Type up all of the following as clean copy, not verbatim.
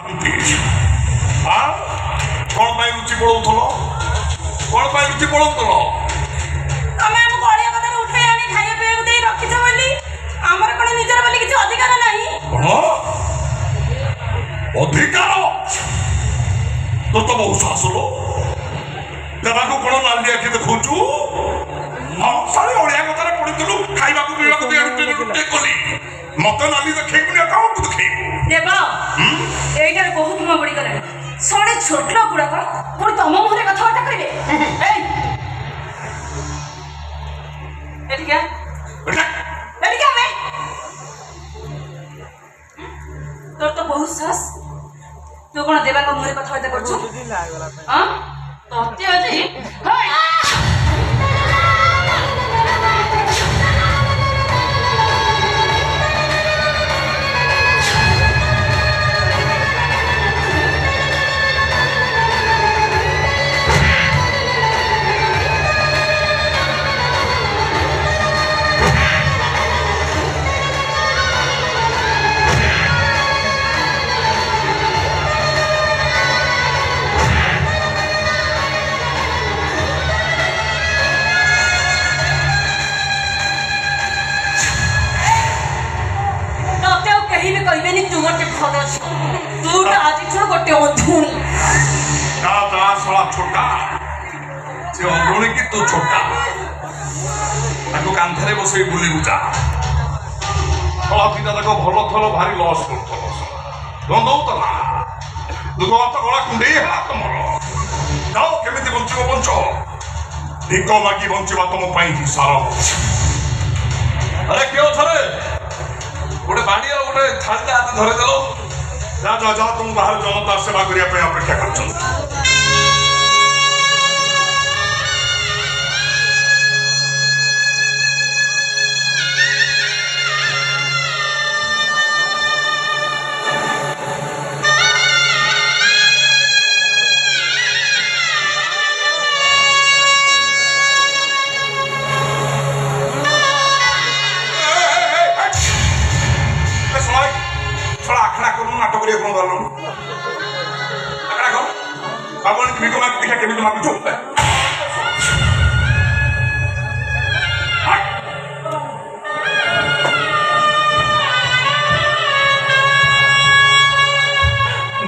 कौन पाई रुचि पड़ौथलो कौन पाई रुचि पड़ौथलो तमे हम गळिया कथा उठे आनी खाइए पे दे रखिछ बोली हमर कोन निजर बोली किछ अधिकार नाही कोन अधिकार तो बहु सासलो देवाको कोन नाली आखि देखौचु हम सारे ओडिया कथा पढितलु खाइबा को पीबा को दे कोली मत नाली देखैबुनी काउ को देखैबु देबा एइटार बहुत म बडी गले सडे छोट लोक गुडा कोन तम मुहरे कथा वाटा कइले ए एटी क्या बे तोर तो बहुत सास तू कोन देबा को मुहरे कथा वाटा करछु हां तोते अजी हाय छोटा से अंगुणी की तू छोटा ताको कांधरे बसई बुली बुचा थला पिता ताको भलो थलो भारी लॉस करथलो गंदौतला दुगो हाथ गला कुंडे हाथ तमर जाओ केमिति बंचिबो बंचो भिको मागी बंचिबा तम पाई सारा अरे क्यों थरे गोटे बाड़ी और गोटे थाली हाथ धरे देलो जा जा जा तुम बाहर जनता सेवा करिया पे अपेक्षा करछन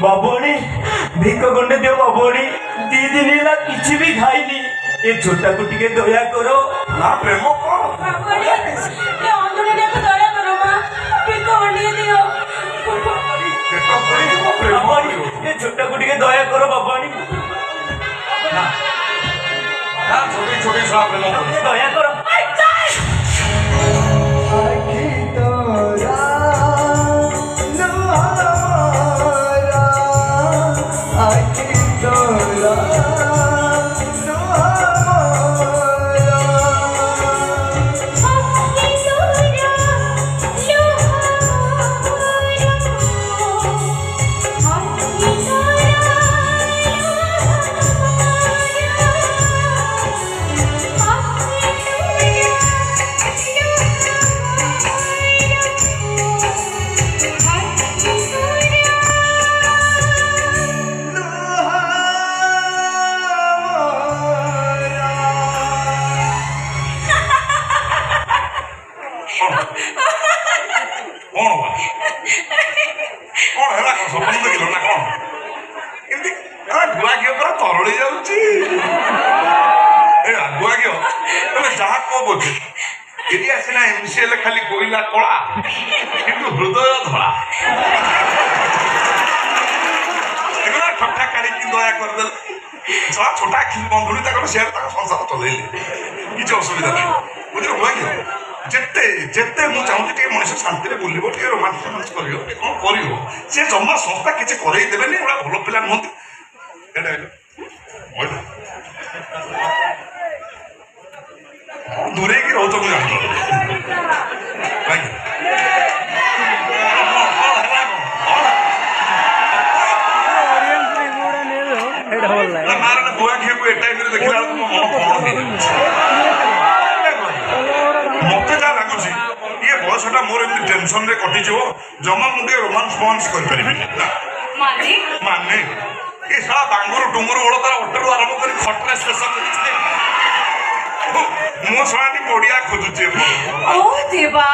बाबोनी भिक गंडे दियो बाबोनी दी दिन ला किछि भी खाइनी ए छोटा को टिके दया करो ना प्रेम को बाबोनी ये अंजलि को दया करो मां भिक गंडे दियो बाबोनी ये छोटा को टिके दया करो बाबोनी ना ना छोटी छोटी सा प्रेम को दया करो खाली कोईला कला किंतु हृदय धड़ा ठट्टा काढ़ी दया कर छोटा बंधुड़ी शेयर संसार चल किसी असुविधा नहीं बुझे हुआ कि जिते जिते मुझे चाहूँगी मनुष्य शांति बुल रोमांस कर कौन कर सी जमा संस्था किसी करदेनि भल पिला नुहति दूरे की रोच मुझे जान बुआ खेल देखला मत जहाँ लगुच ये बयसटा मोर एम टेनसन कटिज जमा मुझे रोमांस फोमांस कर माने ମାନେ ଏ ଶଳା ବାଙ୍ଗୁର ଡୁଙ୍ଗୁର ବଳ ତାର ଅଟରୁ ଆରମ୍ଭ କରି ଖଟରେ ଶେଷ କରିଛି ମୋ ଶଳାଟି ପଡ଼ିଆ ଖୋଜୁଛି ଓ ଦେବା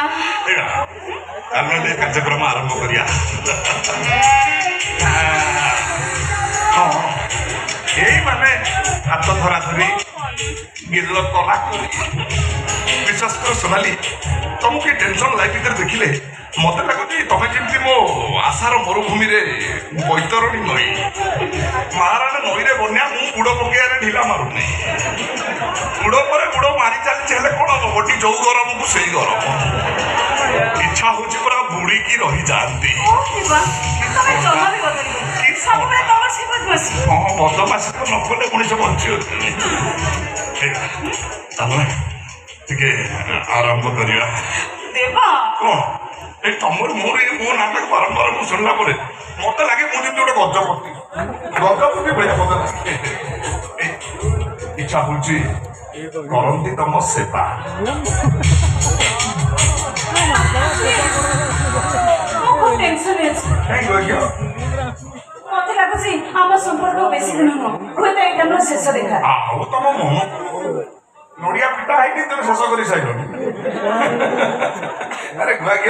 ଆମେ ଟିକେ କାର୍ଯ୍ୟକ୍ରମ ଆରମ୍ଭ କରିବା ଏଇ ମାନେ ହାତ ଧରା ଧରି ଗିଲ ତଲା କରି ବିଶ୍ୱାସ କର ସୋନାଲି ତମକୁ ଏ ଟେନସନ୍ ଲାଇଫ୍ ଭିତରେ ଦେଖିଲେ ମତେ ଲାଗୁଛି ତମେ ଯେମିତି ମୋ ଆଶାର ମରୁଭୂମିରେ ବୈତରଣୀ ନଈ ମହାରାଣୀ ନଈରେ ବନ୍ୟା ମୁଁ ବୁଡ଼ ପକେଇବାରେ ଢିଲା ମାରୁନି ବୁଡ଼ ପରେ ବୁଡ଼ ମାରି ଚାଲିଛି ହେଲେ କ'ଣ ହବ ଗୋଟି ଯୋଉ ଗରମକୁ ସେଇ ଗରମ ଇଚ୍ଛା ହଉଛି ପୁରା ବୁଡ଼ିକି ରହିଯାଆନ୍ତି ହଁ ବଦମାସି ତ ନ କଲେ ମଣିଷ ବଞ୍ଚିବ ଚାଲ ଟିକେ ଆରମ୍ଭ କରିବା କ'ଣ ଏ ତମର ମୋର ଏ ମୋ ନାଟକ ବାରମ୍ବାର ମୁଁ ଶୁଣିଲା ପରେ ମତେ ଲାଗେ ମୁଁ ଯେମିତି ଗୋଟେ ଗଜପତି ଭଳିଆ ମତେ ଲାଗେ ଇଚ୍ଛା ହଉଛି କରନ୍ତି ତମ ସେବା ମତେ ଲାଗୁଛି ଆମ ସମ୍ପର୍କ ବେଶୀ ଦିନ ନୁହଁ ହୁଏତ ଏଇଟା ମୋର ଶେଷ ଦେଖା ଆଉ ତମ ମନକୁ ନଡ଼ିଆ ପିଟା ହେଇକି ତମେ ଶେଷ କରି ସାରିଲଣି ଆରେ ଭାଗ୍ୟ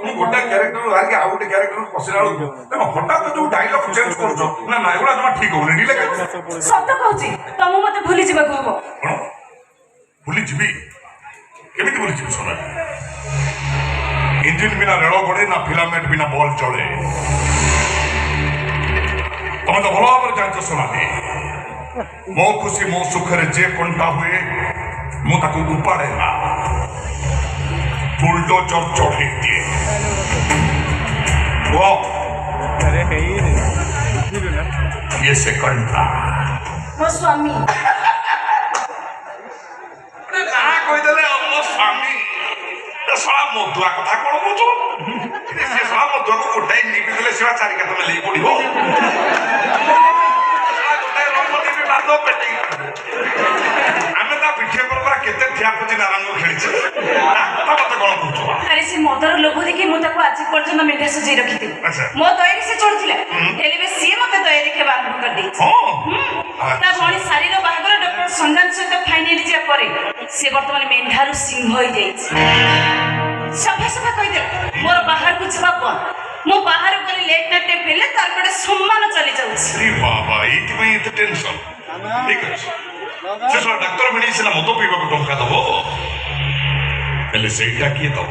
ମୁଁ ଗୋଟେ କ୍ୟାରେକ୍ଟର ବାହାରିକି ଆଉ ଗୋଟେ କ୍ୟାରେକ୍ଟର ପଶିଲା ବେଳକୁ ତମେ ହଠାତ୍ ଯୋଉ ଡାଇଲଗ ଚେଞ୍ଜ କରୁଛ ନା ଏଗୁଡ଼ା ଜମା ଠିକ ହଉନି ଡିଲେ ସତ କହୁଛି ତମକୁ ମତେ ଭୁଲି ଯିବାକୁ ହବ କ'ଣ ଭୁଲିଯିବି କେମିତି ଭୁଲିଯିବି ଶୁଣ ଇଞ୍ଜିନ ବିନା ରେଳ ଗଡ଼େ ନା ଫିଲାମେଣ୍ଟ ବିନା ବଲ୍ ଚଳେ ତମେ ତ ଭଲ ଭାବରେ ଜାଣିଛ ଶୁଣାନ୍ତି ମୋ ଖୁସି ମୋ ସୁଖରେ ଯେ କଣ୍ଟା ହୁଏ ମୁଁ ତାକୁ ଉପାଡ଼େ ନା ବୁଲଡୋଜର ଚଢ଼େଇ ଦିଏ ये से कंटा ମୋ ସ୍ୱାମୀ ନା କହିଦେଲେ ମୋ ସ୍ୱାମୀ ଶଳା ମଧୁଆ କଥା କ'ଣ କହୁଛୁ ସେ ଶଳା ମଧୁଆକୁ ଗୋଟାଏ ନିପି ଦେଲେ ସେ ଚାରି କାଠ ମେଲେଇ ପଡ଼ିବ ଗୋଟାଏ ରଙ୍ଗ ନିପି ବାଦ ପେଟି ଆମେ ତା ପିଠିଆ ପରା କେତେ ଠିଆ ଖୋଜି ନାରାୟଣ ଖେଳିଛେ ତା କଥା ମତେ କ'ଣ କହୁଛୁ ଆରେ ସେ ମଦର ଲୋଭ ଦେଖି ମୁଁ ତାକୁ ଆଜି ପର୍ଯ୍ୟନ୍ତ ମେଣ୍ଢା ସଜେଇ ରଖିଥିଲି ଆଚ୍ଛା ମୋ ଦୟାରେ ସେ ଚଳୁଥିଲା ହେଲେ ବି ସିଏ ମତେ ଦୟା ଦେଖିବା ଆରମ୍ଭ କରିଦେଇଛି ତା ଭଉଣୀ ଶାରୀର ବାହାଘର ଡକ୍ଟର ସଂଗ୍ରାମ ସହିତ ଫାଇନାଲି ଯିବା ପରେ ସେ ବର୍ତ୍ତମାନ ମେଣ୍ଢାରୁ ସିଂହ ହେଇଯାଇଛି ସଫା ସଫା କହିଦେଲା ମୋର ବାହାରକୁ ଯିବା ବନ୍ଦ ମୁଁ ବାହାରକୁ ଗଲେ ଲେଟ୍ ନାଇଟ୍ ହେଲେ ତାର ଗୋଟେ ସମ୍ମାନ ଚାଲି ଯାଉଛି ବାବା ଏଇଥିପାଇଁ ଏତେ ଟେନସନ୍ ଠିକ ଅଛି ସେ ଶଳା ଡାକ୍ତର ମିଳି ସିନା ମଦ ପିଇବାକୁ ଟଙ୍କା ଦବ ହେଲେ ସେଇଟା କିଏ ଦବ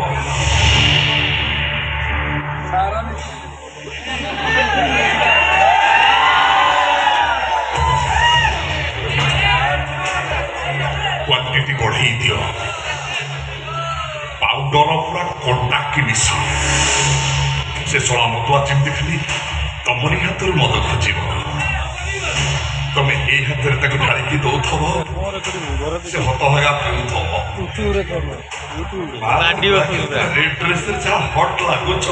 କ୍ୱାଣ୍ଟିଟି ବଢ଼େଇ ଦିଅ ପାଉଡର ପୁରା କଡ଼ାକି ମିଶ ସେ ଶଳା ମଦୁଆ ଯେମିତି ଖାଲି ତମରି ହାତରୁ ମଦ ଖୋଜିବ ତମେ ଏଇ ହାତରେ ତାକୁ ଢାଳିକି ଦଉଥବ ସେ ହତହଗା ପିଉଥବ ରେଡ୍ ଡ୍ରେସରେ ଯାହା ହଟ୍ ଲାଗୁଛ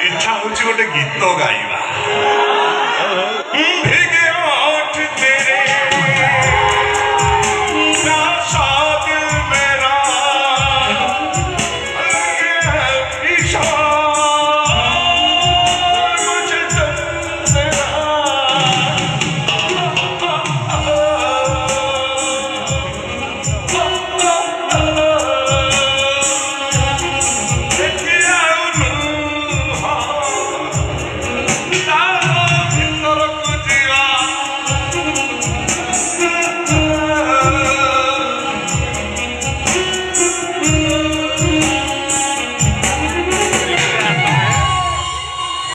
ଇଚ୍ଛା ହଉଛି ଗୋଟେ ଗୀତ ଗାଇବା